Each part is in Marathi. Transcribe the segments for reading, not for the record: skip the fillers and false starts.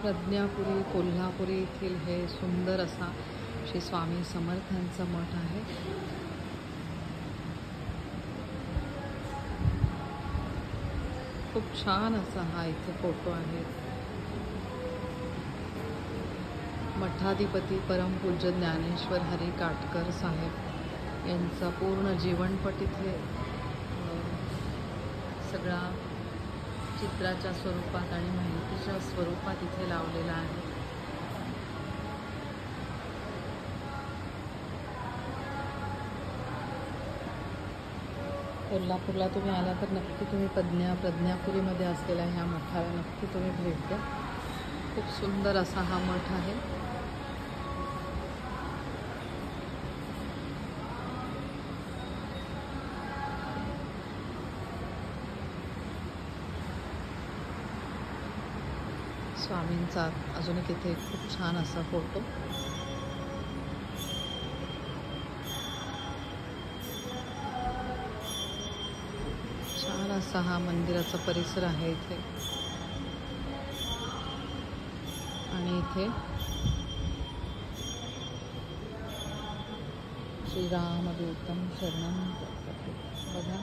प्रज्ञापुरी कोल्हापुरी येथील हे सुंदर असा श्री स्वामी समर्थांचा मठ आहे. खूप छान असा हा इथे फोटो आहे. मठाधिपती परमपूज्य ज्ञानेश्वर हरी काटकर साहेब यांचा पूर्ण जीवनपट इथे सगळा चित्राच्या स्वरूपात आणि माहितीच्या स्वरूपात इथे लावलेला आहे. कोल्हापूरला तुम्ही आला तर नक्की तुम्ही प्रज्ञापुरीमध्ये असलेल्या ह्या मठाला नक्की तुम्ही भेट द्या. खूप सुंदर असा हा मठ आहे. स्वामींचा अजून एक इथे खूप छान असा फोटो. छान असा हा मंदिराचा परिसर आहे इथे. आणि इथे श्रीरामदूतम शरणं बघा,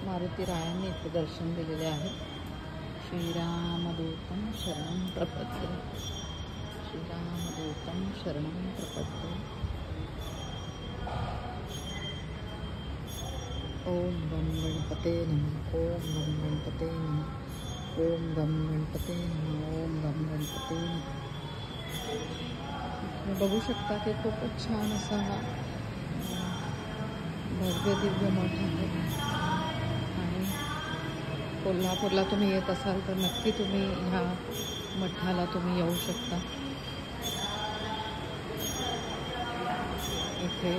मारुती रायांनी इथे दर्शन दिलेले आहे. श्रीरामदूतं शरणं प्रपद्ये, श्रीरामदूतं शरणं प्रपद्ये. ओम गम गणपते नमः, ओम गम गणपते नमः, ओम गम गणपते नमः, ओम गम गणपते नमः. तुम्ही बघू शकता की खूपच छान असा हा भव्य दिव्य मठ आहे. कोल्हापूरला तुम्ही येत असाल तर नक्की तुम्ही ह्या मठाला तुम्ही येऊ शकता. इथे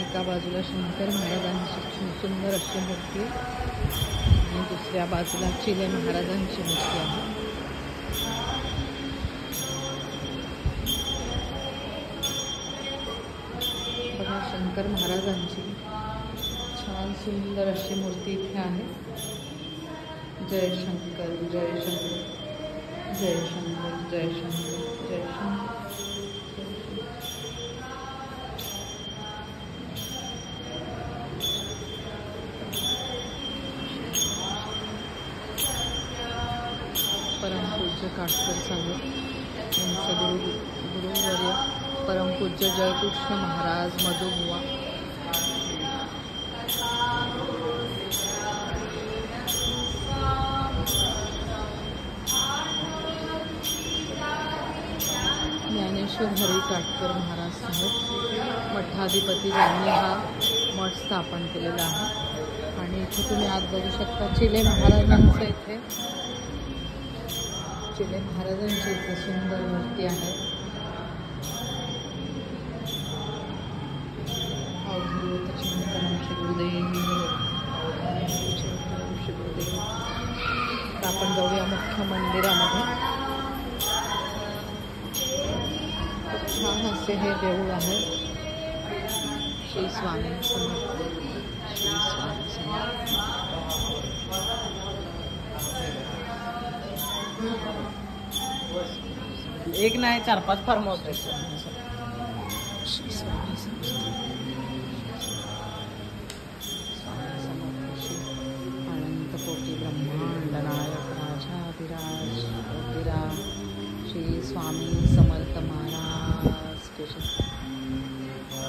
एका बाजूला शंकर महाराजांची सुंदर अशी मूर्ती आणि दुसऱ्या बाजूला चिले महाराजांची मूर्ती आहे. बघा, शंकर महाराजांची छान सुंदर अशी मूर्ती इथे आहे. जय शंकर जय शंकर जय शंकर जय शंकर जय शंकर. परमपूज्य काटकर साहेब यांचे गुरुवर्य परमपूज्य जयकृष्ण महाराज मधुबुवा ज्ञानेश्वर हरी काटकर महाराज साहेब मठाधिपती ज्यांनी हा मठ स्थापन केलेला आहे. आणि इथे तुम्ही आत बघू शकता चिले महाराजांचं इथे चिले महाराजांची इथे सुंदर मूर्ती आहे. अवधूत चिंतन श्री गुरुदेव, अवधूत चिंतन श्री गुरुदेव. आपण जाऊया मुख्य मंदिरामध्ये. छान असे हे देऊळ आहे. श्री स्वामी समर्थ, श्री स्वामी समर्थ. एक नाही 4-5 फार्म हाऊस. श्री स्वामी समर्थ, स्वामी समर्थ. श्री अनंत कोटी ब्रह्मांड नायक राजाधिराज ज्योतिराज श्री स्वामी समर्थ महाराज.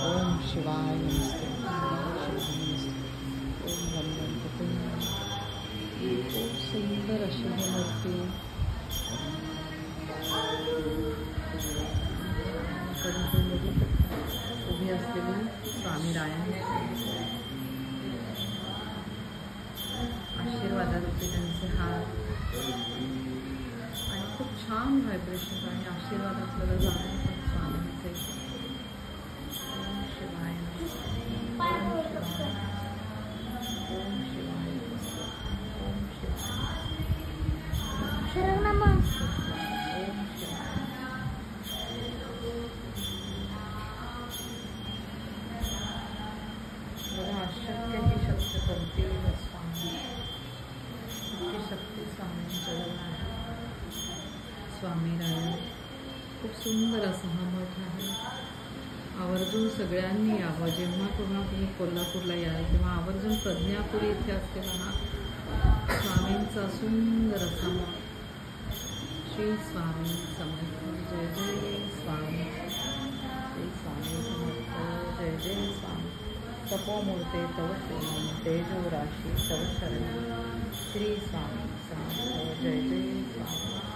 ओम शिवाय नमस्ते, ओम शिवाय नमस्ते, ओम गम गणपते. खूप सुंदर अशी ही मूर्ती. उभी असलेली स्वामी रायांची आशीर्वादाचे त्यांचे हात आणि खूप छान व्हायब्रेशन आणि आशीर्वाद आपल्याला जाणून स्वामींचे. ओम शिवाय ओम शिवाय ओम शिवाय ओम शिवाय ओम शिवाय. बघा, अशक्य ही शक्य करते स्वामी. इतकी शक्ती स्वामींच्या जवळ आहे. स्वामीनारायण. खूप सुंदर असा हा मठ आहे. आवर्जून सगळ्यांनी यावं. जेव्हा पुन्हा तुम्ही कोल्हापूरला याल तेव्हा आवर्जून प्रज्ञापुरी इथे असलेला हा स्वामींचा सुंदर असा मठ. श्री स्वामी समर्थ. जय जय स्वामी. श्री स्वामी समर्थ. जय जय स्वामी. तपोमूर्ते तव शरणं तेजो राशी तव शरणं. श्री स्वामी समर्थ. जय जय स्वामी.